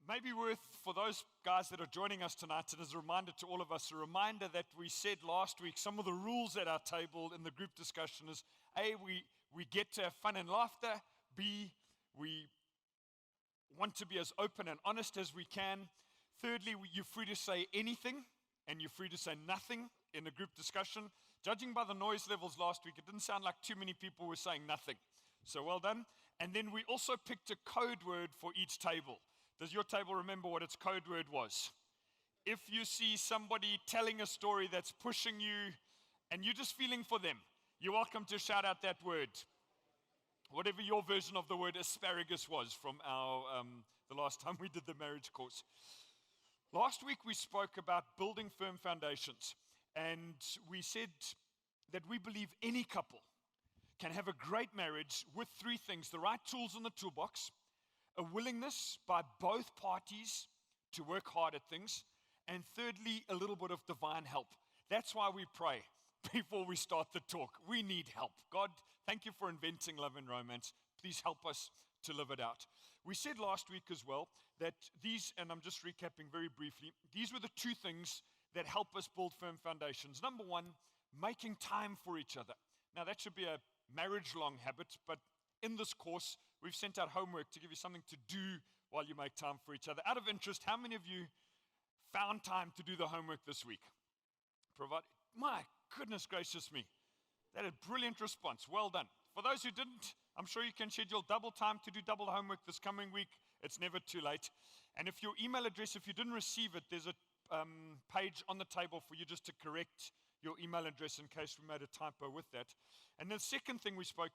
maybe worth, for those guys that are joining us tonight, and as a reminder to all of us, a reminder that we said last week, some of the rules at our table in the group discussion is, A, we get to have fun and laughter. B, we want to be as open and honest as we can. Thirdly, you're free to say anything, and you're free to say nothing in a group discussion. Judging by the noise levels last week, it didn't sound like too many people were saying nothing. So well done. And then we also picked a code word for each table. Does your table remember what its code word was? If you see somebody telling a story that's pushing you and you're just feeling for them, you're welcome to shout out that word. Whatever your version of the word asparagus was from the last time we did the marriage course. Last week we spoke about building firm foundations, and we said that we believe any couple can have a great marriage with three things: the right tools in the toolbox, a willingness by both parties to work hard at things, and thirdly, a little bit of divine help. That's why we pray before we start the talk. We need help. God, thank you for inventing love and romance. Please help us to live it out. We said last week as well that these, and I'm just recapping very briefly, these were the two things that help us build firm foundations. Number one, making time for each other. Now that should be a marriage-long habit, but in this course, we've sent out homework to give you something to do while you make time for each other. Out of interest, how many of you found time to do the homework this week? My goodness gracious me. That is a brilliant response. Well done. For those who didn't, I'm sure you can schedule double time to do double homework this coming week. It's never too late. And if your email address, if you didn't receive it, there's a page on the table for you just to correct your email address in case we made a typo with that. And the second thing we spoke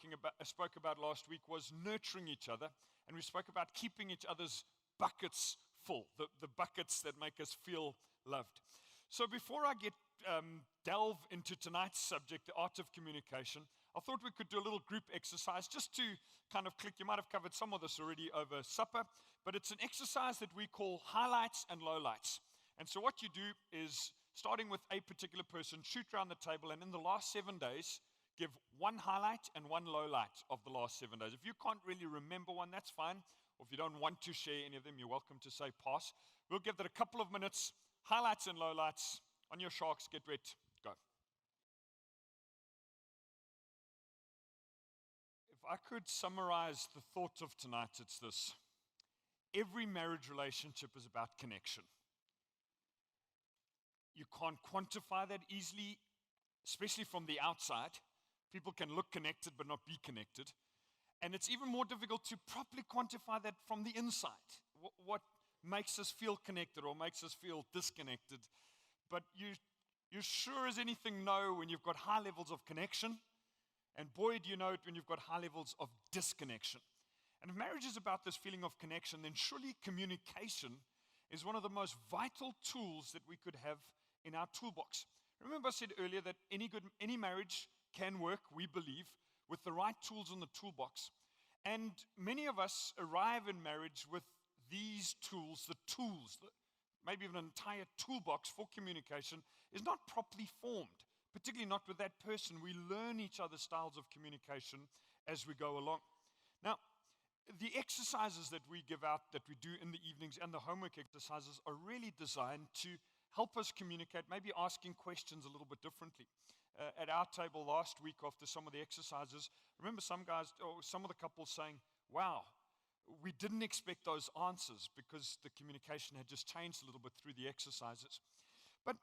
about last week was nurturing each other. And we spoke about keeping each other's buckets full, the buckets that make us feel loved. So before I delve into tonight's subject, the art of communication, I thought we could do a little group exercise just to kind of click. You might have covered some of this already over supper, but it's an exercise that we call highlights and lowlights. And so what you do is, starting with a particular person, shoot around the table, and in the last 7 days, give one highlight and one lowlight of the last 7 days. If you can't really remember one, that's fine. Or if you don't want to share any of them, you're welcome to say pass. We'll give that a couple of minutes. Highlights and lowlights. On your sharks, get ready, go. If I could summarize the thought of tonight, it's this. Every marriage relationship is about connection. You can't quantify that easily, especially from the outside. People can look connected but not be connected. And it's even more difficult to properly quantify that from the inside. What makes us feel connected or makes us feel disconnected. But you sure as anything know when you've got high levels of connection. And boy, do you know it when you've got high levels of disconnection. And if marriage is about this feeling of connection, then surely communication is one of the most vital tools that we could have in our toolbox. Remember I said earlier that any marriage can work, we believe, with the right tools in the toolbox. And many of us arrive in marriage with these tools, maybe even an entire toolbox for communication, is not properly formed, particularly not with that person. We learn each other's styles of communication as we go along. Now, the exercises that we give out, that we do in the evenings, and the homework exercises are really designed to help us communicate, maybe asking questions a little bit differently. At our table last week after some of the exercises, I remember some of the couples saying, wow, we didn't expect those answers because the communication had just changed a little bit through the exercises. But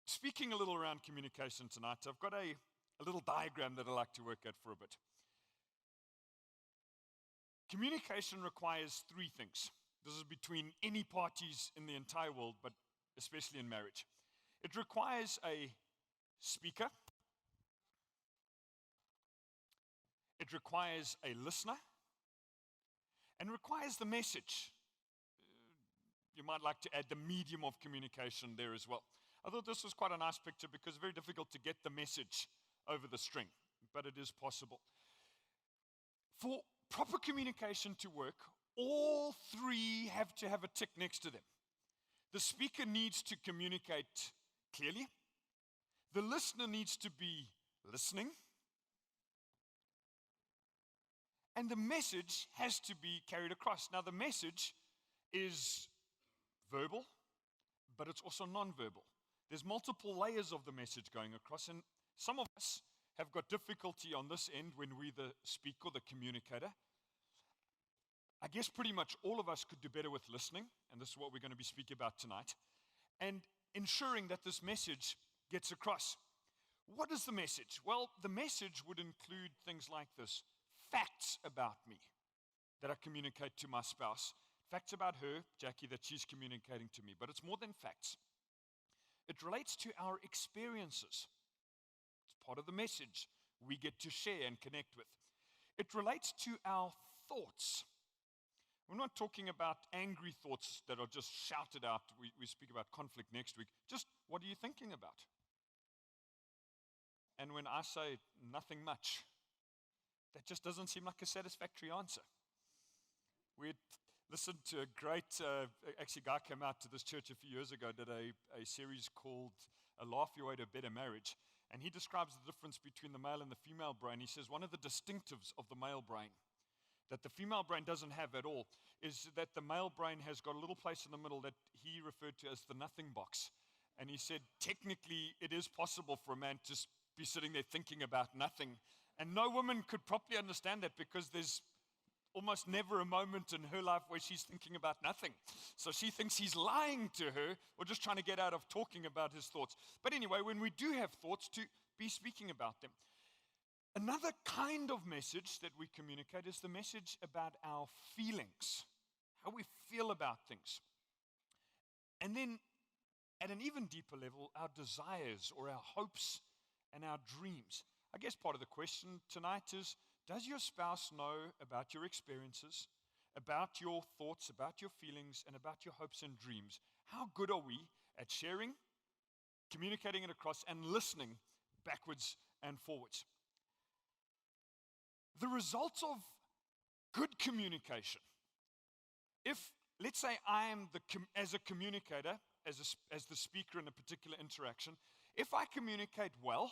speaking a little around communication tonight, I've got a little diagram that I'd like to work at for a bit. Communication requires three things. This is between any parties in the entire world, but especially in marriage. It requires a speaker. It requires a listener. And requires the message. You might like to add the medium of communication there as well. I thought this was quite a nice picture because it's very difficult to get the message over the string, but it is possible. For proper communication to work, all three have to have a tick next to them. The speaker needs to communicate clearly. The listener needs to be listening. And the message has to be carried across. Now, the message is verbal, but it's also non-verbal. There's multiple layers of the message going across, and some of us have got difficulty on this end when we're the speaker, the communicator. I guess pretty much all of us could do better with listening, and this is what we're going to be speaking about tonight, and ensuring that this message gets across. What is the message? Well, the message would include things like this: facts about me that I communicate to my spouse, facts about her, Jackie, that she's communicating to me, but it's more than facts. It relates to our experiences. It's part of the message we get to share and connect with. It relates to our thoughts. We're not talking about angry thoughts that are just shouted out. We speak about conflict next week. Just what are you thinking about? And when I say nothing much, that just doesn't seem like a satisfactory answer. We listened to a great, actually a guy came out to this church a few years ago, did a series called A Laugh Your Way to a Better Marriage. And he describes the difference between the male and the female brain. He says one of the distinctives of the male brain that the female brain doesn't have at all is that the male brain has got a little place in the middle that he referred to as the nothing box. And he said technically it is possible for a man to be sitting there thinking about nothing. And no woman could properly understand that because there's almost never a moment in her life where she's thinking about nothing. So she thinks he's lying to her or just trying to get out of talking about his thoughts. But anyway, when we do have thoughts, to be speaking about them. Another kind of message that we communicate is the message about our feelings, how we feel about things. And then at an even deeper level, our desires or our hopes and our dreams. I guess part of the question tonight is, does your spouse know about your experiences, about your thoughts, about your feelings, and about your hopes and dreams? How good are we at sharing, communicating it across, and listening backwards and forwards? The results of good communication. If, let's say I am as a communicator, as the speaker in a particular interaction, if I communicate well,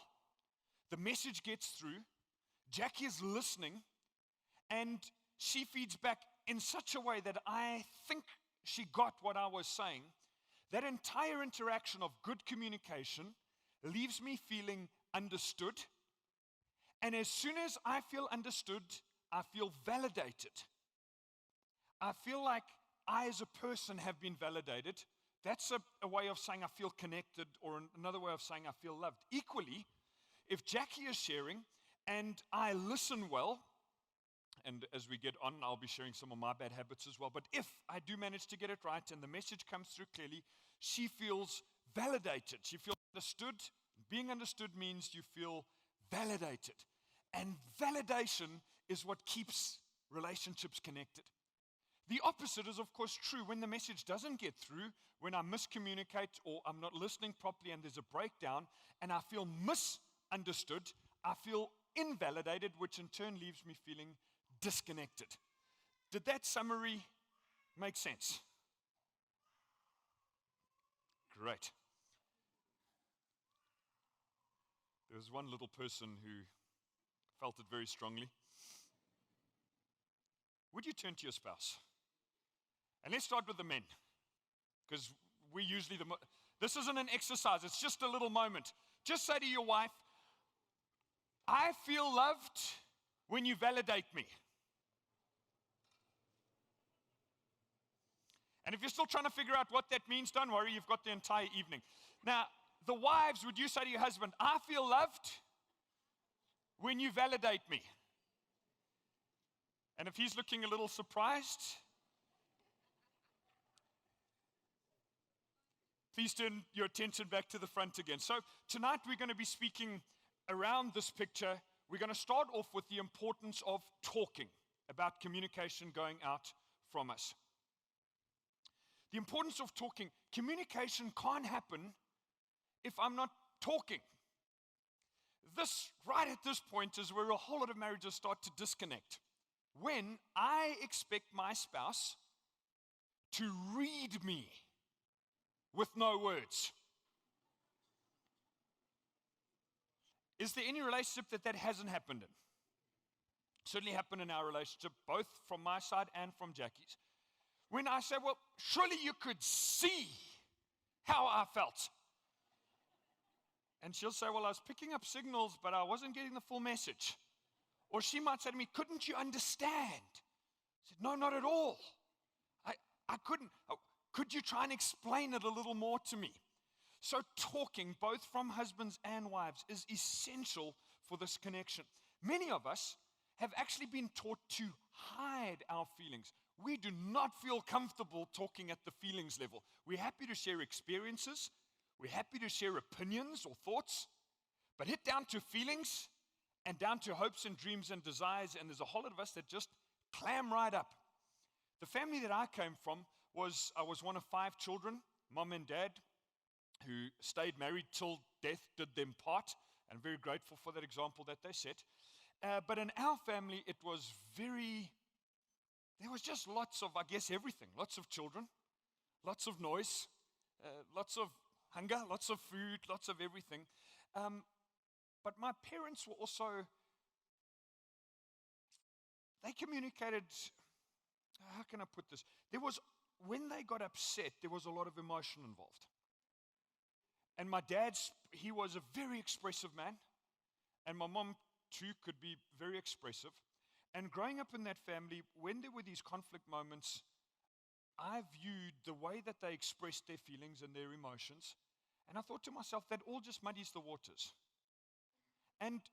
the message gets through, Jackie is listening, and she feeds back in such a way that I think she got what I was saying. That entire interaction of good communication leaves me feeling understood. And as soon as I feel understood, I feel validated. I feel like I as a person have been validated. That's a way of saying I feel connected, or another way of saying I feel loved. Equally, if Jackie is sharing and I listen well, and as we get on, I'll be sharing some of my bad habits as well, but if I do manage to get it right and the message comes through clearly, she feels validated. She feels understood. Being understood means you feel validated. And validation is what keeps relationships connected. The opposite is, of course, true. When the message doesn't get through, when I miscommunicate or I'm not listening properly and there's a breakdown and I feel misunderstood, I feel invalidated, which in turn leaves me feeling disconnected. Did that summary make sense? Great. There was one little person who felt it very strongly. Would you turn to your spouse? And let's start with the men, because we usually, this isn't an exercise, it's just a little moment. Just say to your wife, I feel loved when you validate me. And if you're still trying to figure out what that means, don't worry, you've got the entire evening. Now, the wives, would you say to your husband, I feel loved when you validate me? And if he's looking a little surprised, please turn your attention back to the front again. So tonight we're going to be speaking around this picture. We're going to start off with the importance of talking, about communication going out from us. The importance of talking. Communication can't happen if I'm not talking. This, right at this point, is where a whole lot of marriages start to disconnect. When I expect my spouse to read me with no words. Is there any relationship that hasn't happened in? Certainly happened in our relationship, both from my side and from Jackie's. When I say, well, surely you could see how I felt. And she'll say, well, I was picking up signals, but I wasn't getting the full message. Or she might say to me, couldn't you understand? I said, no, not at all. I couldn't. Could you try and explain it a little more to me? So talking, both from husbands and wives, is essential for this connection. Many of us have actually been taught to hide our feelings. We do not feel comfortable talking at the feelings level. We're happy to share experiences. We're happy to share opinions or thoughts. But hit down to feelings and down to hopes and dreams and desires, and there's a whole lot of us that just clam right up. The family that I came from I was one of 5 children, mom and dad, who stayed married till death did them part. And I'm very grateful for that example that they set. But in our family, there was just lots of, I guess, everything. Lots of children, lots of noise, lots of hunger, lots of food, lots of everything. But my parents were also, they communicated, how can I put this? When they got upset, there was a lot of emotion involved. And my dad, he was a very expressive man. And my mom, too, could be very expressive. And growing up in that family, when there were these conflict moments, I viewed the way that they expressed their feelings and their emotions. And I thought to myself, that all just muddies the waters. And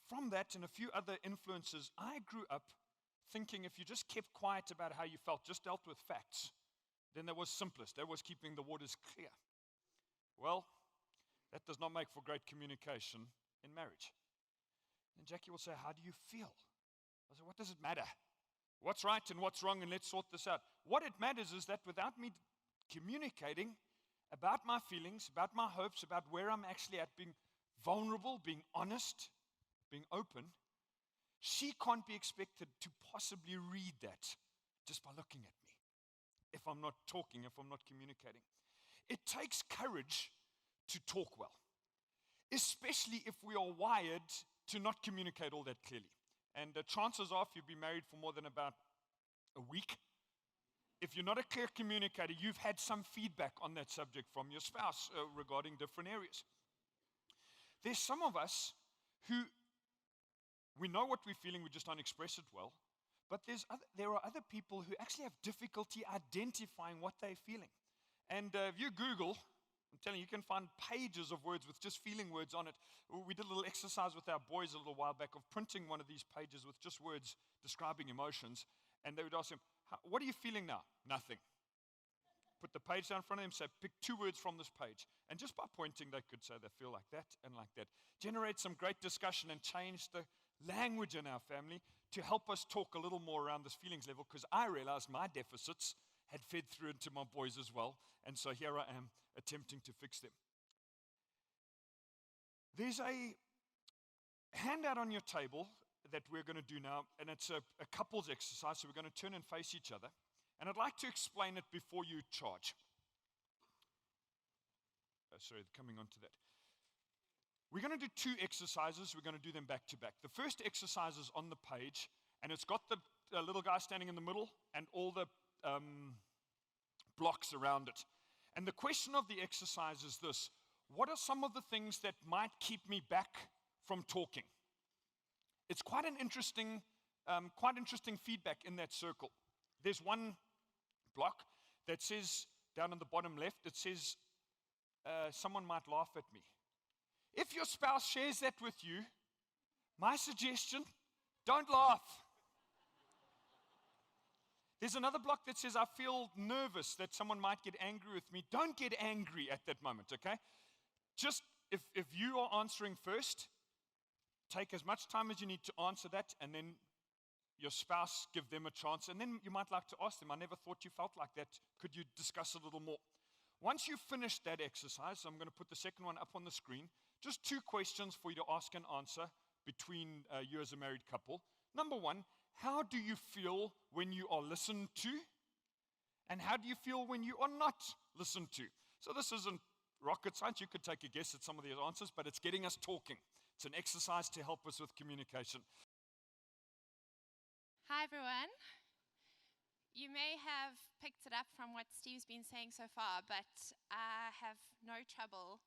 from that and a few other influences, I grew up thinking if you just kept quiet about how you felt, just dealt with facts, then that was simplest. That was keeping the waters clear. Well, that does not make for great communication in marriage. And Jackie will say, how do you feel? I say, what does it matter? What's right and what's wrong, and let's sort this out. What it matters is that without me communicating about my feelings, about my hopes, about where I'm actually at, being vulnerable, being honest, being open, she can't be expected to possibly read that just by looking at me. If I'm not talking, if I'm not communicating. It takes courage to talk well, especially if we are wired to not communicate all that clearly. And chances are, if you've been married for more than about a week, if you're not a clear communicator, you've had some feedback on that subject from your spouse regarding different areas. There's some of us who, we know what we're feeling, we just don't express it well. But there are other people who actually have difficulty identifying what they're feeling. And if you Google, I'm telling you, you can find pages of words with just feeling words on it. We did a little exercise with our boys a little while back of printing one of these pages with just words describing emotions. And they would ask him, what are you feeling now? Nothing. Put the page down in front of them, say, pick 2 words from this page. And just by pointing, they could say they feel like that and like that. Generate some great discussion and change the language in our family to help us talk a little more around this feelings level, because I realized my deficits had fed through into my boys as well. And so here I am attempting to fix them. There's a handout on your table that we're going to do now, and it's a couples exercise, so we're going to turn and face each other. And I'd like to explain it before you charge. Coming on to that. We're going to do 2 exercises. We're going to do them back to back. The first exercise is on the page, and it's got the little guy standing in the middle and all the blocks around it. And the question of the exercise is this: what are some of the things that might keep me back from talking? It's quite interesting feedback in that circle. There's one block that says, down on the bottom left, it says, someone might laugh at me. If your spouse shares that with you, my suggestion, don't laugh. There's another block that says, I feel nervous that someone might get angry with me. Don't get angry at that moment, okay? Just, if you are answering first, take as much time as you need to answer that, and then your spouse, give them a chance. And then you might like to ask them, I never thought you felt like that. Could you discuss a little more? Once you've finished that exercise, I'm going to put the second one up on the screen. Just 2 questions for you to ask and answer between you as a married couple. Number 1, how do you feel when you are listened to? And how do you feel when you are not listened to? So this isn't rocket science. You could take a guess at some of these answers, but it's getting us talking. It's an exercise to help us with communication. Hi, everyone. You may have picked it up from what Steve's been saying so far, but I have no trouble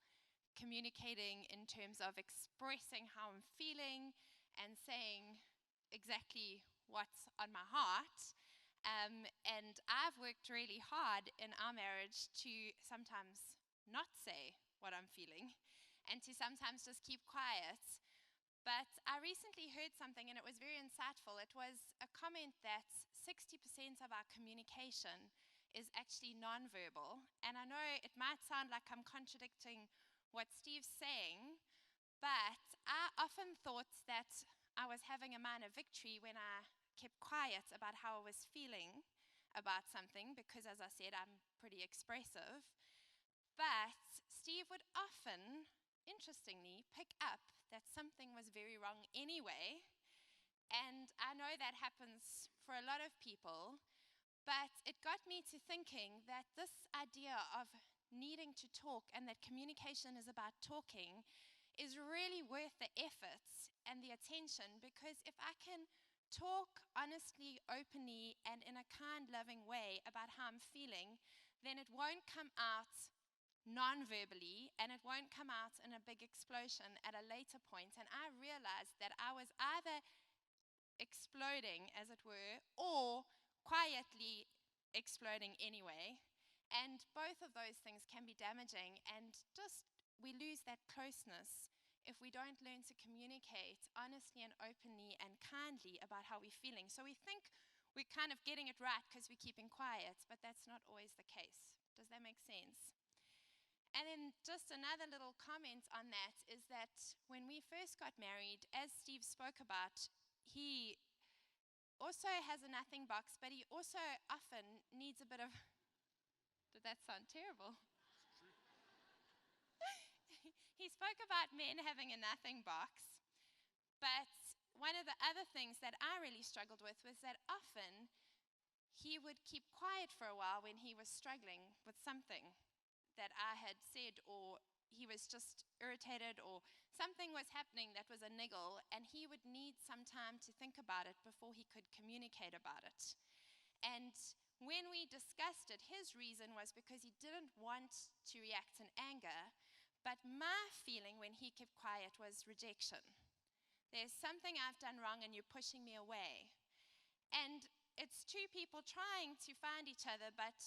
communicating in terms of expressing how I'm feeling and saying exactly what's on my heart. And I've worked really hard in our marriage to sometimes not say what I'm feeling and to sometimes just keep quiet. But I recently heard something and it was very insightful. It was a comment that 60% of our communication is actually nonverbal. And I know it might sound like I'm contradicting what Steve's saying, but I often thought that I was having a minor victory when I kept quiet about how I was feeling about something, because as I said, I'm pretty expressive. But Steve would often, interestingly, pick up that something was very wrong anyway. And I know that happens for a lot of people, but it got me to thinking that this idea of needing to talk and that communication is about talking is really worth the effort and the attention, because if I can talk honestly, openly, and in a kind, loving way about how I'm feeling, then it won't come out non-verbally and it won't come out in a big explosion at a later point. And I realized that I was either exploding, as it were, or quietly exploding anyway. And both of those things can be damaging, and just we lose that closeness if we don't learn to communicate honestly and openly and kindly about how we're feeling. So we think we're kind of getting it right because we're keeping quiet, but that's not always the case. Does that make sense? And then just another little comment on that is that when we first got married, as Steve spoke about, he also has a nothing box, but he also often needs a bit of. Did that sound terrible? He spoke about men having a nothing box, but one of the other things that I really struggled with was that often he would keep quiet for a while when he was struggling with something that I had said, or he was just irritated, or something was happening that was a niggle, and he would need some time to think about it before he could communicate about it. And when we discussed it, his reason was because he didn't want to react in anger, but my feeling when he kept quiet was rejection. There's something I've done wrong and you're pushing me away. And it's two people trying to find each other, but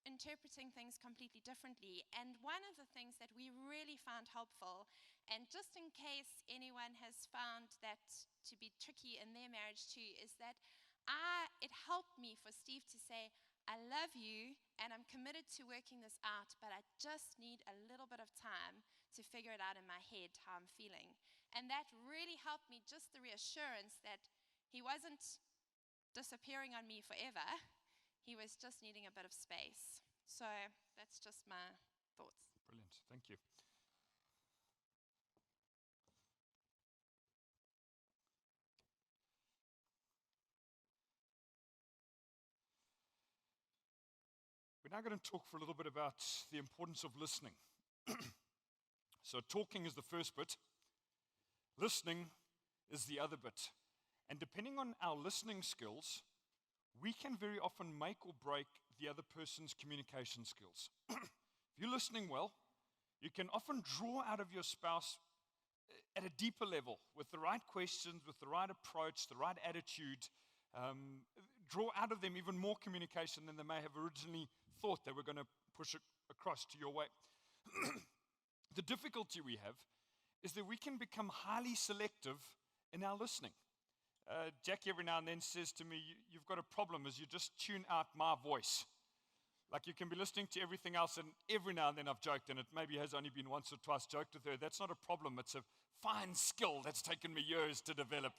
interpreting things completely differently. And one of the things that we really found helpful, and just in case anyone has found that to be tricky in their marriage too, is that it helped me for Steve to say, I love you and I'm committed to working this out, but I just need a little bit of time to figure it out in my head how I'm feeling. And that really helped me, just the reassurance that he wasn't disappearing on me forever. He was just needing a bit of space. So that's just my thoughts. Brilliant. Thank you. We're now going to talk for a little bit about the importance of listening. So talking is the first bit. Listening is the other bit. And depending on our listening skills, we can very often make or break the other person's communication skills. If you're listening well, you can often draw out of your spouse at a deeper level with the right questions, with the right approach, the right attitude, draw out of them even more communication than they may have originally thought they were going to push it across to your way. The difficulty we have is that we can become highly selective in our listening. Jackie every now and then says to me, you've got a problem as you just tune out my voice. Like you can be listening to everything else, and every now and then I've joked, and it maybe has only been once or twice joked with her. That's not a problem. It's a fine skill that's taken me years to develop.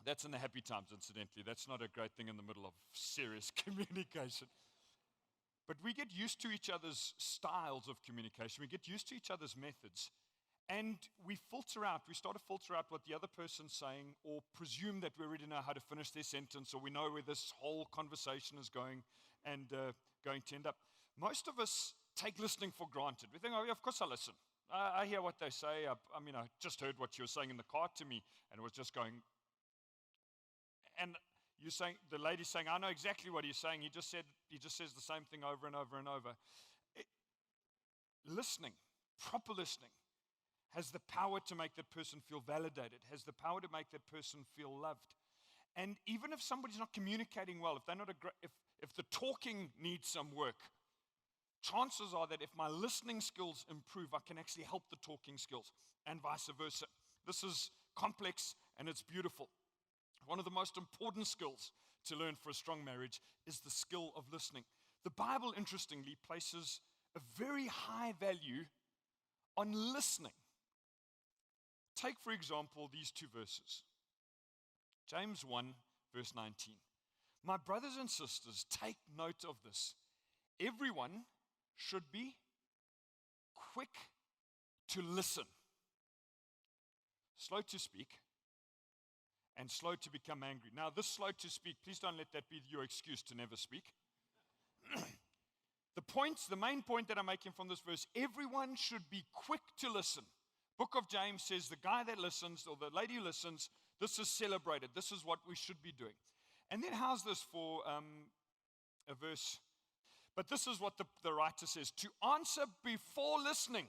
That's in the happy times, incidentally. That's not a great thing in the middle of serious communication. But we get used to each other's styles of communication. We get used to each other's methods. And we start to filter out what the other person's saying, or presume that we already know how to finish their sentence, or we know where this whole conversation is going and going to end up. Most of us take listening for granted. We think, oh, yeah, of course I listen. I hear what they say. I just heard what you were saying in the car to me, and it was just going. And you're saying, the lady's saying, I know exactly what he's saying. He just says the same thing over and over and over. Listening, proper listening, has the power to make that person feel validated, has the power to make that person feel loved. And even if somebody's not communicating well, if they're not if the talking needs some work, chances are that if my listening skills improve, I can actually help the talking skills, and vice versa. This is complex and it's beautiful. One of the most important skills to learn for a strong marriage is the skill of listening. The Bible, interestingly, places a very high value on listening. Take, for example, these two verses. James 1, verse 19. My brothers and sisters, take note of this. Everyone should be quick to listen, slow to speak, and slow to become angry. Now, this slow to speak, please don't let that be your excuse to never speak. The main point that I'm making from this verse, everyone should be quick to listen. Book of James says the guy that listens or the lady who listens, this is celebrated. This is what we should be doing. And then how's this for a verse? But this is what the writer says, to answer before listening.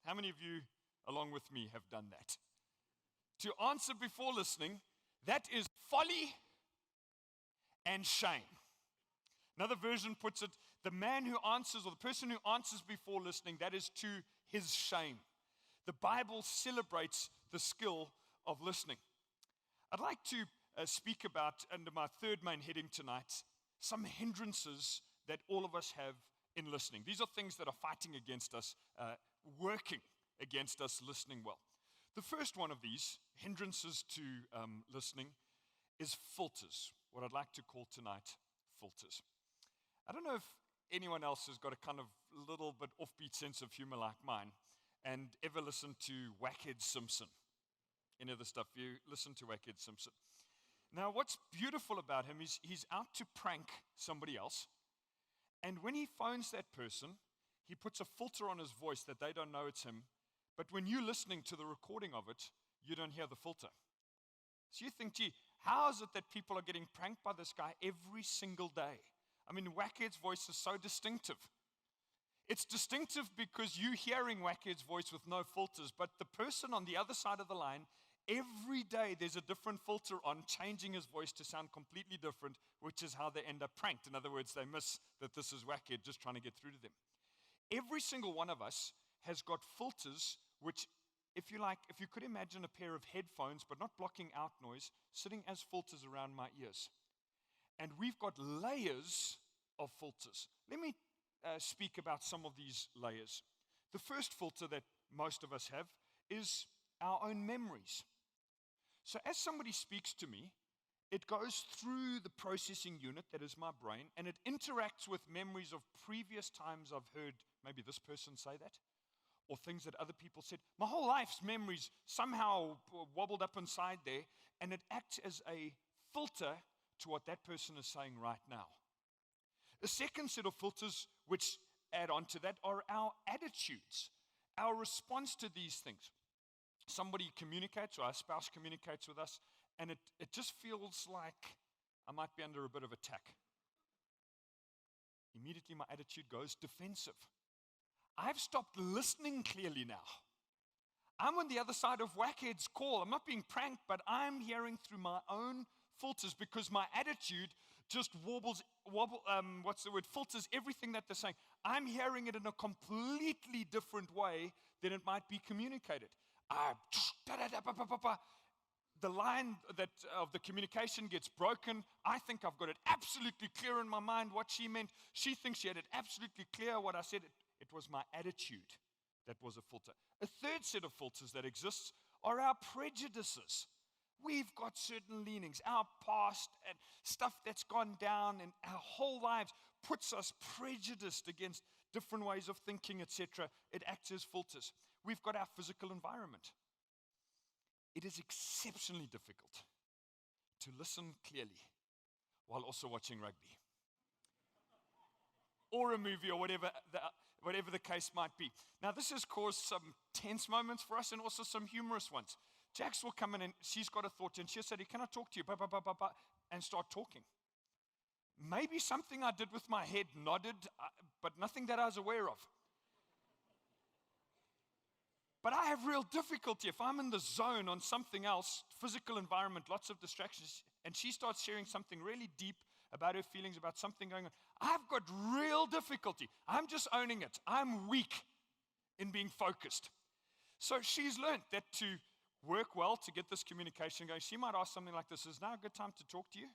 How many of you, along with me, have done that? To answer before listening, that is folly and shame. Another version puts it, the man who answers, or the person who answers before listening, that is to his shame. The Bible celebrates the skill of listening. I'd like to speak about, under my third main heading tonight, some hindrances that all of us have in listening. These are things that are fighting against us, working against us listening well. The first one of these, hindrances to listening, is filters, what I'd like to call tonight filters. I don't know if anyone else has got a kind of little bit offbeat sense of humor like mine and ever listened to Wackhead Simpson. Any of the stuff, you listen to Wackhead Simpson. Now, what's beautiful about him is he's out to prank somebody else, and when he phones that person, he puts a filter on his voice that they don't know it's him, but when you're listening to the recording of it, you don't hear the filter. So you think, gee, how is it that people are getting pranked by this guy every single day? I mean, Wackhead's voice is so distinctive. It's distinctive because you're hearing Wackhead's voice with no filters, but the person on the other side of the line, every day there's a different filter on, changing his voice to sound completely different, which is how they end up pranked. In other words, they miss that this is Wackhead just trying to get through to them. Every single one of us has got filters, which, if you could imagine a pair of headphones, but not blocking out noise, sitting as filters around my ears. And we've got layers of filters. Let me speak about some of these layers. The first filter that most of us have is our own memories. So as somebody speaks to me, it goes through the processing unit that is my brain, and it interacts with memories of previous times I've heard maybe this person say that, or things that other people said. My whole life's memories somehow wobbled up inside there, and it acts as a filter to what that person is saying right now. The second set of filters which add on to that are our attitudes, our response to these things. Somebody communicates, or our spouse communicates with us, and it just feels like I might be under a bit of attack. Immediately my attitude goes defensive. I've stopped listening clearly now. I'm on the other side of Wackhead's call. I'm not being pranked, but I'm hearing through my own filters because my attitude just filters everything that they're saying. I'm hearing it in a completely different way than it might be communicated. The line of the communication gets broken. I think I've got it absolutely clear in my mind what she meant. She thinks she had it absolutely clear what I said. It was my attitude that was a filter. A third set of filters that exists are our prejudices. We've got certain leanings. Our past and stuff that's gone down in our whole lives puts us prejudiced against different ways of thinking, etc. It acts as filters. We've got our physical environment. It is exceptionally difficult to listen clearly while also watching rugby or a movie or whatever the case might be. Now, this has caused some tense moments for us and also some humorous ones. Jax will come in and she's got a thought and she'll say, can I talk to you? and start talking. Maybe something I did with my head nodded, but nothing that I was aware of. But I have real difficulty if I'm in the zone on something else, physical environment, lots of distractions, and she starts sharing something really deep about her feelings, about something going on. I've got real difficulty. I'm just owning it. I'm weak in being focused. So she's learned that to work well, to get this communication going, she might ask something like this: is now a good time to talk to you?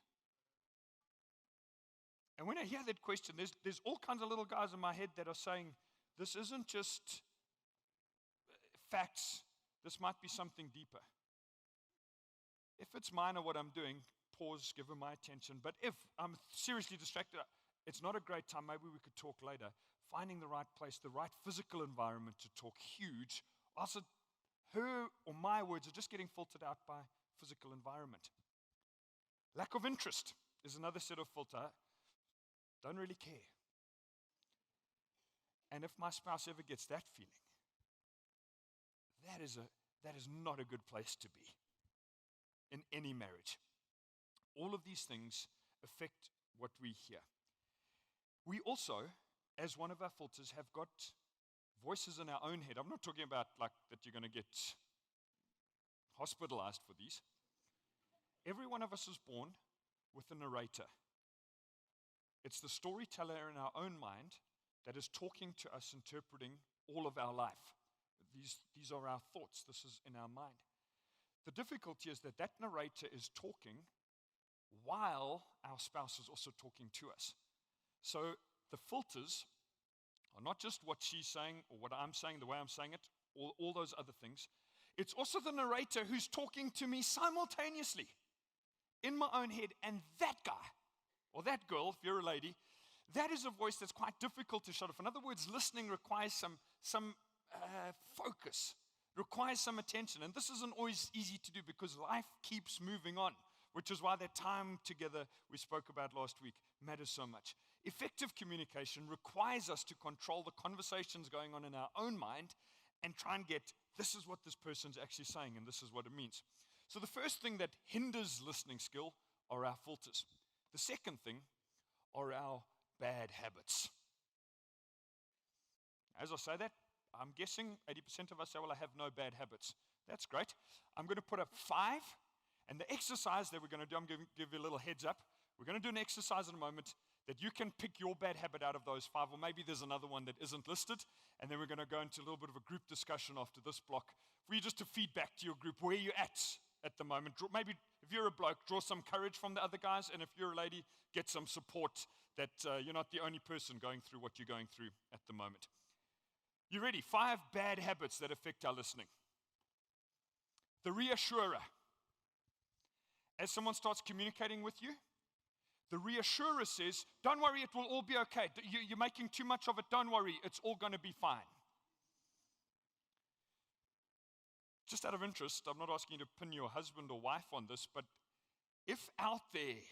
And when I hear that question, there's all kinds of little guys in my head that are saying, this isn't just facts, this might be something deeper. If it's minor what I'm doing, pause, give her my attention. But if I'm seriously distracted, it's not a great time, maybe we could talk later. Finding the right place, the right physical environment to talk, huge. Also, her or my words are just getting filtered out by physical environment. Lack of interest is another set of filter. Don't really care. And if my spouse ever gets that feeling, that is not a good place to be in any marriage. All of these things affect what we hear. We also, as one of our filters, have got voices in our own head. I'm not talking about like that you're going to get hospitalized for these. Every one of us is born with a narrator. It's the storyteller in our own mind that is talking to us, interpreting all of our life. These are our thoughts. This is in our mind. The difficulty is that narrator is talking while our spouse is also talking to us. So the filters are not just what she's saying or what I'm saying, the way I'm saying it, all those other things. It's also the narrator who's talking to me simultaneously in my own head. And that guy, or that girl, if you're a lady, that is a voice that's quite difficult to shut off. In other words, listening requires some focus, requires some attention. And this isn't always easy to do because life keeps moving on, which is why that time together we spoke about last week matters so much. Effective communication requires us to control the conversations going on in our own mind and try and get, this is what this person's actually saying and this is what it means. So the first thing that hinders listening skill are our filters. The second thing are our bad habits. As I say that, I'm guessing 80% of us say, well, I have no bad habits. That's great. I'm going to put up 5, and the exercise that we're going to do, I'm going to give you a little heads up. We're going to do an exercise in a moment that you can pick your bad habit out of those 5, or maybe there's another one that isn't listed, and then we're going to go into a little bit of a group discussion after this block for you just to feed back to your group where you're at the moment. Maybe if you're a bloke, draw some courage from the other guys, and if you're a lady, get some support that you're not the only person going through what you're going through at the moment. You ready? 5 bad habits that affect our listening. The reassurer. As someone starts communicating with you, the reassurer says, don't worry, it will all be okay. You're making too much of it. Don't worry, it's all going to be fine. Just out of interest, I'm not asking you to pin your husband or wife on this, but if out there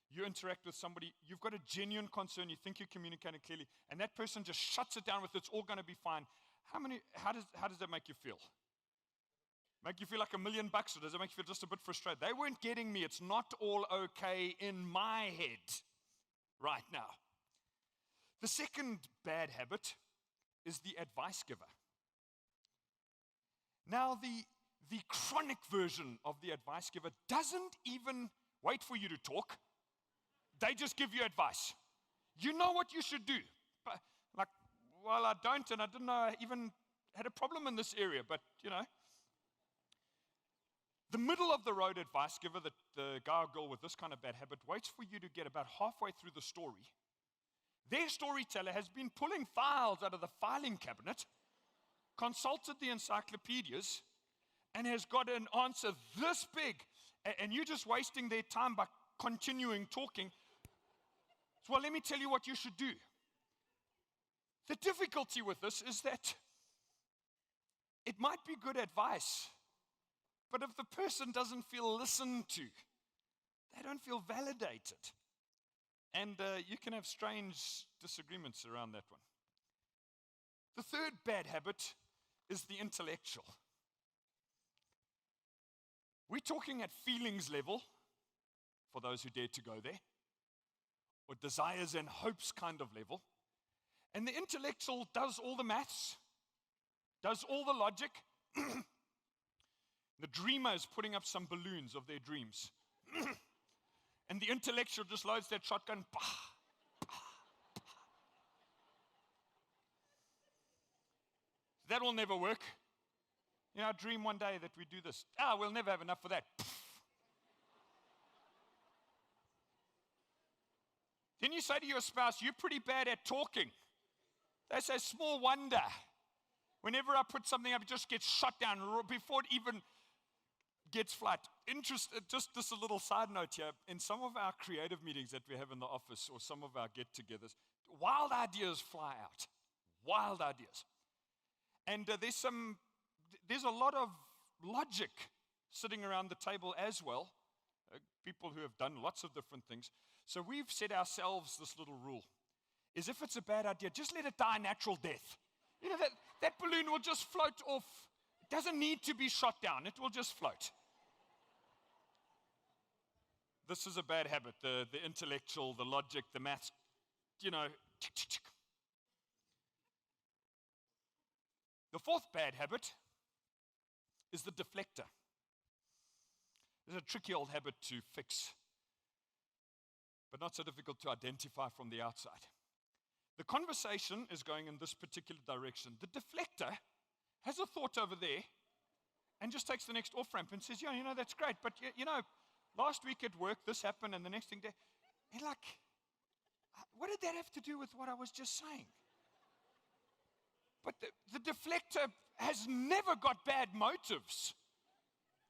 you interact with somebody, you've got a genuine concern, you think you're communicating clearly, and that person just shuts it down with it's all going to be fine, how does that make you feel? Make you feel like $1 million, or does it make you feel just a bit frustrated? They weren't getting me. It's not all okay in my head right now. The second bad habit is the advice giver. Now, the chronic version of the advice giver doesn't even wait for you to talk. They just give you advice. You know what you should do. But like, well, I don't, and I didn't know I even had a problem in this area, but you know. The middle of the road advice giver, the guy or girl with this kind of bad habit, waits for you to get about halfway through the story. Their storyteller has been pulling files out of the filing cabinet, consulted the encyclopedias, and has got an answer this big, and you're just wasting their time by continuing talking. So, well, let me tell you what you should do. The difficulty with this is that it might be good advice, but if the person doesn't feel listened to, they don't feel validated. And you can have strange disagreements around that one. The third bad habit is the intellectual. We're talking at feelings level for those who dare to go there, or desires and hopes kind of level. And the intellectual does all the maths, does all the logic. The dreamer is putting up some balloons of their dreams. And the intellectual just loads that shotgun. That will never work. You know, I dream one day that we do this. We'll never have enough for that. Then you say to your spouse, you're pretty bad at talking. They say, small wonder. Whenever I put something up, it just gets shut down before it even gets flight. Just this a little side note here. In some of our creative meetings that we have in the office or some of our get-togethers, wild ideas fly out. Wild ideas. And there's a lot of logic sitting around the table as well. People who have done lots of different things. So we've set ourselves this little rule. Is if it's a bad idea, just let it die natural death. You know, that balloon will just float off. It doesn't need to be shot down. It will just float. This is a bad habit. The intellectual, the logic, the maths, you know. The fourth bad habit is the deflector. It's a tricky old habit to fix, but not so difficult to identify from the outside. The conversation is going in this particular direction. The deflector has a thought over there and just takes the next off-ramp and says, yeah, you know, that's great, but you know, last week at work this happened and the next thing, and like, what did that have to do with what I was just saying? But the deflector has never got bad motives.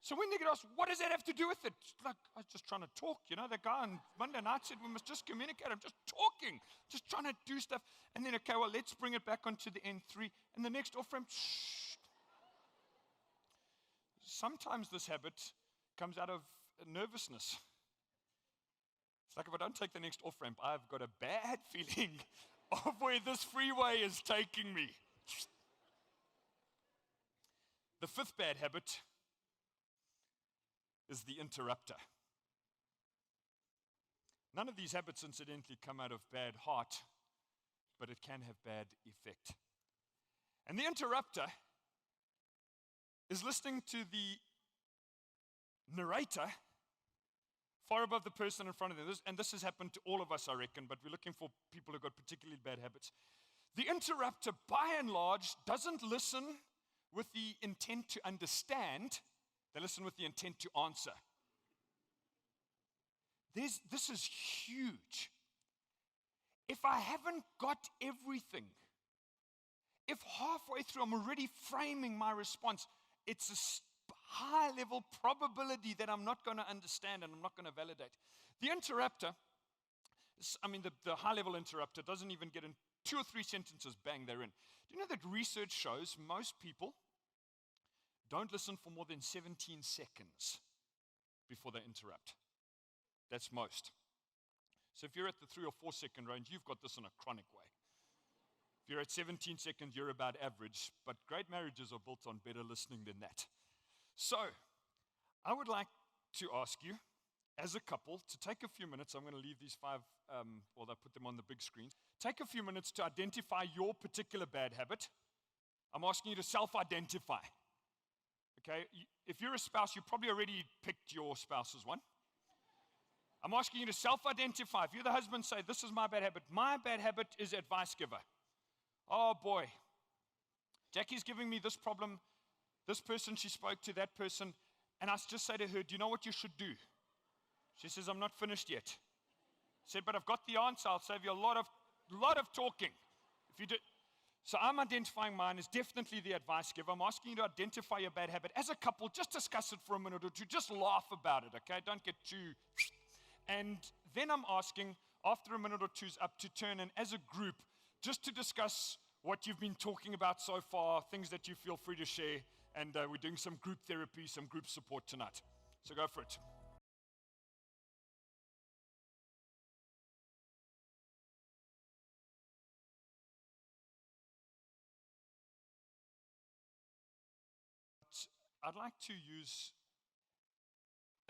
So when they get asked, what does that have to do with it? Like, I was just trying to talk, you know. The guy on Monday night said we must just communicate. I'm just talking, just trying to do stuff. And then, okay, well, let's bring it back onto the N3. And the next off-ramp, shh. Sometimes this habit comes out of nervousness. It's like if I don't take the next off-ramp, I've got a bad feeling of where this freeway is taking me. The fifth bad habit is the interrupter. None of these habits, incidentally, come out of bad heart, but it can have bad effect. And the interrupter is listening to the narrator far above the person in front of them. And this has happened to all of us, I reckon, but we're looking for people who've got particularly bad habits. The interrupter, by and large, doesn't listen with the intent to understand. They listen with the intent to answer. This is huge. If I haven't got everything, if halfway through I'm already framing my response, it's a high level probability that I'm not going to understand and I'm not going to validate. The interrupter, the high level interrupter doesn't even get in 2 or 3 sentences, bang, they're in. Do you know that research shows most people don't listen for more than 17 seconds before they interrupt? That's most. So if you're at the 3 or 4 second range, you've got this in a chronic way. If you're at 17 seconds, you're about average, but great marriages are built on better listening than that. So I would like to ask you, as a couple, to take a few minutes. I'm going to leave these 5, or they'll put them on the big screen. Take a few minutes to identify your particular bad habit. I'm asking you to self-identify. Okay, if you're a spouse, you probably already picked your spouse's one. I'm asking you to self-identify. If you're the husband, say, this is my bad habit. My bad habit is advice giver. Oh boy, Jackie's giving me this problem, this person she spoke to, that person, and I just say to her, do you know what you should do? She says, I'm not finished yet. I said, but I've got the answer. I'll save you a lot of talking. If you do. So I'm identifying mine as definitely the advice giver. I'm asking you to identify your bad habit. As a couple, just discuss it for a minute or two. Just laugh about it, okay? Don't get too... And then I'm asking, after a minute or two's up, to turn in as a group, just to discuss what you've been talking about so far, things that you feel free to share, and we're doing some group therapy, some group support tonight. So go for it. I'd like to use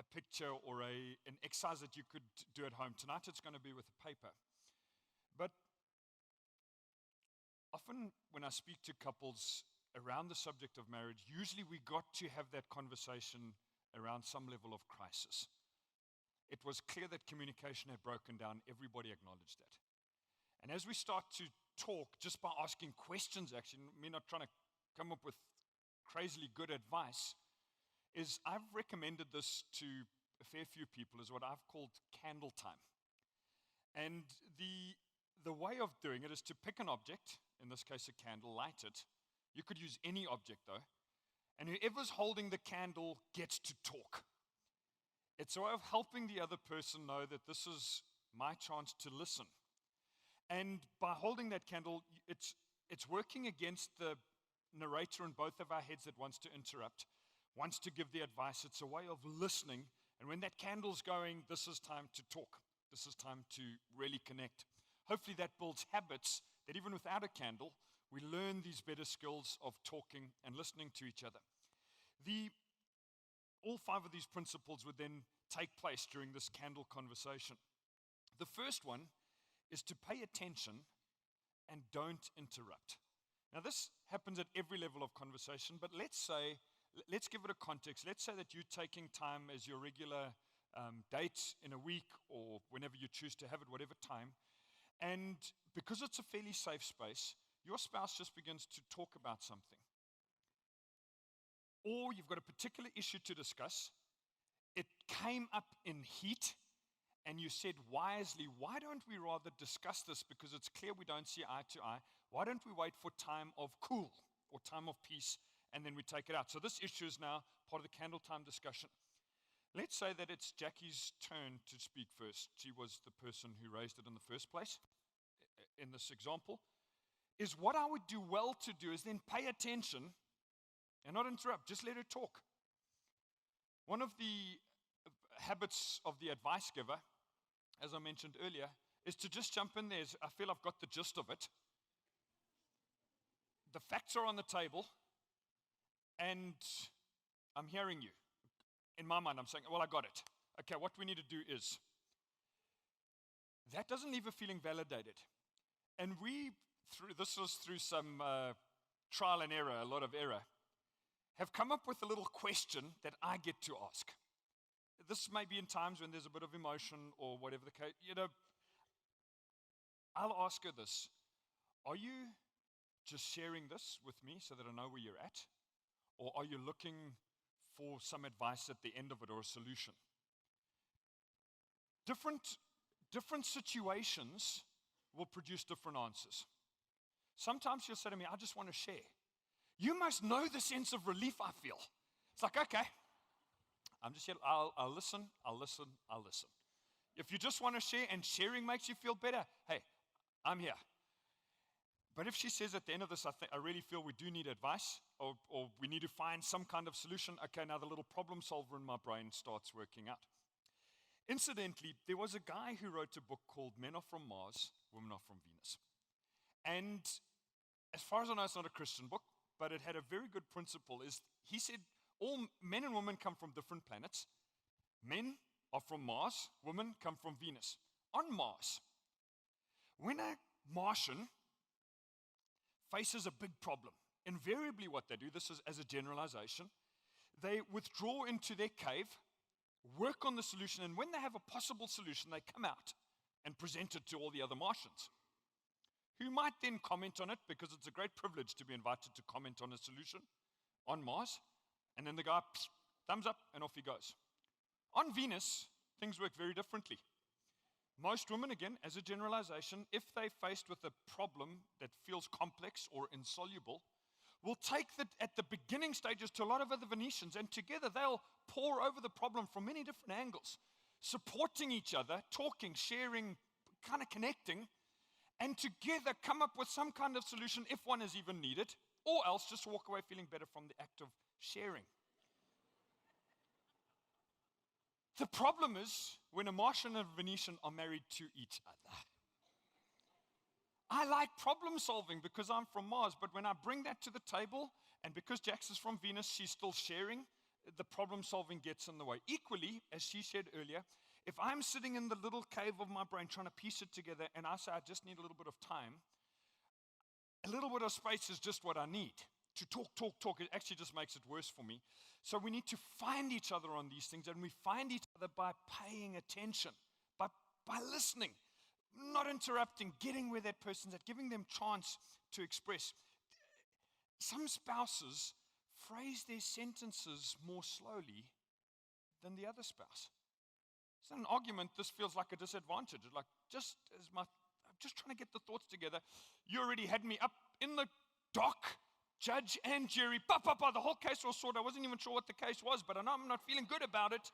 a picture or an exercise that you could do at home. Tonight it's going to be with a paper. But often when I speak to couples around the subject of marriage, usually we got to have that conversation around some level of crisis. It was clear that communication had broken down. Everybody acknowledged that. And as we start to talk, just by asking questions, actually, me not trying to come up with crazily good advice, is I've recommended this to a fair few people as what I've called candle time. And the way of doing it is to pick an object, in this case a candle, light it. You could use any object though. And whoever's holding the candle gets to talk. It's a way of helping the other person know that this is my chance to listen. And by holding that candle, it's working against the narrator in both of our heads that wants to interrupt, wants to give the advice. It's a way of listening. And when that candle's going, this is time to talk. This is time to really connect. Hopefully that builds habits that even without a candle, we learn these better skills of talking and listening to each other. All 5 of these principles would then take place during this candle conversation. The first one is to pay attention and don't interrupt. Now this happens at every level of conversation, but let's give it a context. Let's say that you're taking time as your regular date in a week or whenever you choose to have it, whatever time. And because it's a fairly safe space, your spouse just begins to talk about something. Or you've got a particular issue to discuss. It came up in heat, and you said wisely, why don't we rather discuss this because it's clear we don't see eye to eye. Why don't we wait for time of cool or time of peace, and then we take it out. So this issue is now part of the candle time discussion. Let's say that it's Jackie's turn to speak first. She was the person who raised it in the first place in this example. Is what I would do well to do is then pay attention and not interrupt. Just let her talk. One of the habits of the advice giver, as I mentioned earlier, is to just jump in there. I feel I've got the gist of it. The facts are on the table, and I'm hearing you. In my mind, I'm saying, well, I got it. Okay, what we need to do is, that doesn't leave her feeling validated. And this was through some trial and error, a lot of error, have come up with a little question that I get to ask. This may be in times when there's a bit of emotion or whatever the case. I'll ask her this. Are you just sharing this with me so that I know where you're at? Or are you looking for some advice at the end of it or a solution? Different situations will produce different answers. Sometimes she'll say to me, I just want to share. You must know the sense of relief I feel. It's like, okay, I'm just here. I'll listen. If you just want to share and sharing makes you feel better, hey, I'm here. But if she says at the end of this, I really feel we do need advice or we need to find some kind of solution, okay, now the little problem solver in my brain starts working out. Incidentally, there was a guy who wrote a book called Men Are From Mars, Women Are From Venus. And as far as I know, it's not a Christian book, but it had a very good principle. He said all men and women come from different planets. Men are from Mars, women come from Venus. On Mars, when a Martian faces a big problem, invariably what they do, this is as a generalization, they withdraw into their cave, work on the solution, and when they have a possible solution, they come out and present it to all the other Martians, who might then comment on it, because it's a great privilege to be invited to comment on a solution on Mars. And then the guy, thumbs up, and off he goes. On Venus, things work very differently. Most women, again, as a generalization, if they're faced with a problem that feels complex or insoluble, will take that at the beginning stages to a lot of other Venetians, and together they'll pore over the problem from many different angles, supporting each other, talking, sharing, kind of connecting, and together come up with some kind of solution if one is even needed, or else just walk away feeling better from the act of sharing. The problem is when a Martian and a Venetian are married to each other. I like problem solving because I'm from Mars, but when I bring that to the table, and because Jax is from Venus, she's still sharing, the problem solving gets in the way. Equally, as she said earlier, if I'm sitting in the little cave of my brain trying to piece it together and I say I just need a little bit of time, a little bit of space is just what I need. To talk, it actually just makes it worse for me. So we need to find each other on these things, and we find each other by paying attention, by listening, not interrupting, getting where that person's at, giving them chance to express. Some spouses phrase their sentences more slowly than the other spouse. It's not an argument. This feels like a disadvantage. Like, I'm just trying to get the thoughts together. You already had me up in the dock, judge and jury. The whole case was sorted. I wasn't even sure what the case was, but I know I'm not feeling good about it.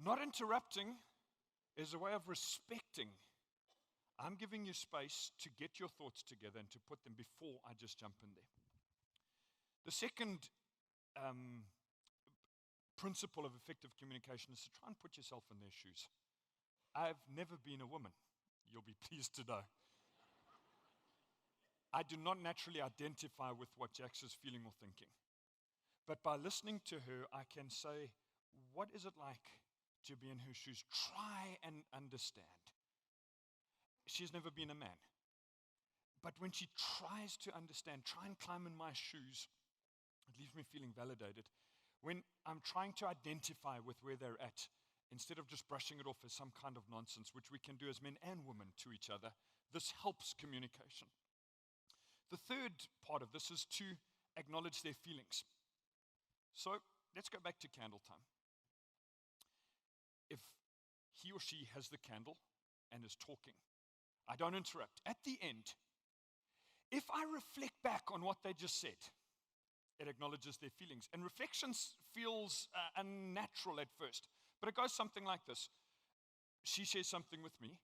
Not interrupting is a way of respecting. I'm giving you space to get your thoughts together and to put them before I just jump in there. The second principle of effective communication is to try and put yourself in their shoes. I've never been a woman. You'll be pleased to know. I do not naturally identify with what Jax is feeling or thinking. But by listening to her, I can say, what is it like to be in her shoes? Try and understand. She's never been a man. But when she tries to understand, try and climb in my shoes, it leaves me feeling validated. When I'm trying to identify with where they're at, instead of just brushing it off as some kind of nonsense, which we can do as men and women to each other, this helps communication. The third part of this is to acknowledge their feelings. So let's go back to candle time. If he or she has the candle and is talking, I don't interrupt. At the end, if I reflect back on what they just said, it acknowledges their feelings. And reflection feels unnatural at first, but it goes something like this. She shares something with me.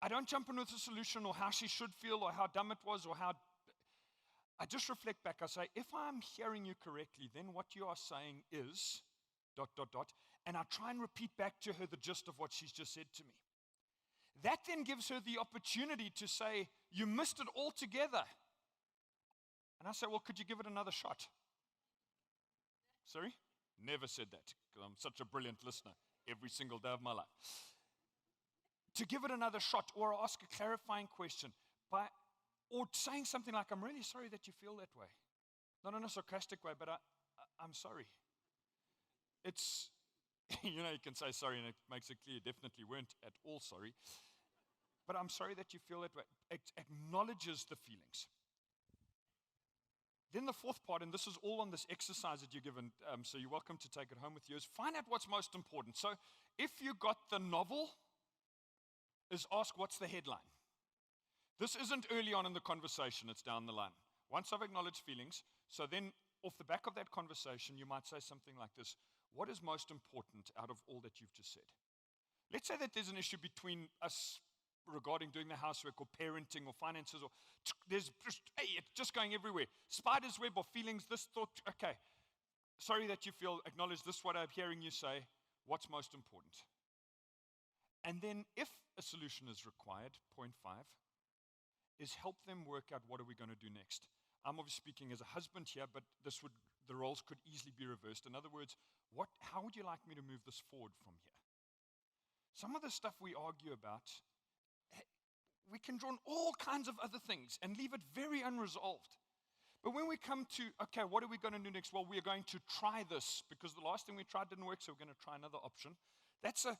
I don't jump in with a solution or how she should feel or how dumb it was or how. I just reflect back. I say, if I'm hearing you correctly, then what you are saying is ... And I try and repeat back to her the gist of what she's just said to me. That then gives her the opportunity to say, you missed it altogether. And I say, well, could you give it another shot? Sorry? Never said that, because I'm such a brilliant listener every single day of my life. To give it another shot or ask a clarifying question or saying something like, I'm really sorry that you feel that way. Not in a sarcastic way, but I'm sorry. It's, you can say sorry and it makes it clear you definitely weren't at all sorry. But I'm sorry that you feel that way. It acknowledges the feelings. Then the fourth part, and this is all on this exercise that you're given, so you're welcome to take it home with you, is find out what's most important. So if you got the novel, is ask what's the headline. This isn't early on in the conversation, it's down the line. Once I've acknowledged feelings, so then off the back of that conversation, you might say something like this. What is most important out of all that you've just said? Let's say that there's an issue between us regarding doing the housework or parenting or finances, or there's it's just going everywhere. Spider's web or feelings, this thought, okay, sorry that you feel, acknowledge this, what I'm hearing you say, what's most important? And then if a solution is required, point 5, is help them work out what are we going to do next. I'm obviously speaking as a husband here, but the roles could easily be reversed. In other words, how would you like me to move this forward from here? Some of the stuff we argue about, we can draw on all kinds of other things and leave it very unresolved. But when we come to, okay, what are we going to do next? Well, we are going to try this because the last thing we tried didn't work, so we're going to try another option. That's a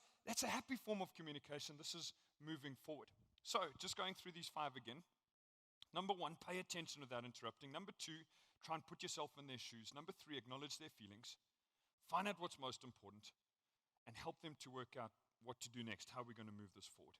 happy form of communication. This is moving forward. So, just going through these 5 again. Number 1, pay attention without interrupting. Number 2, try and put yourself in their shoes. Number 3, acknowledge their feelings. Find out what's most important and help them to work out what to do next. How are we going to move this forward?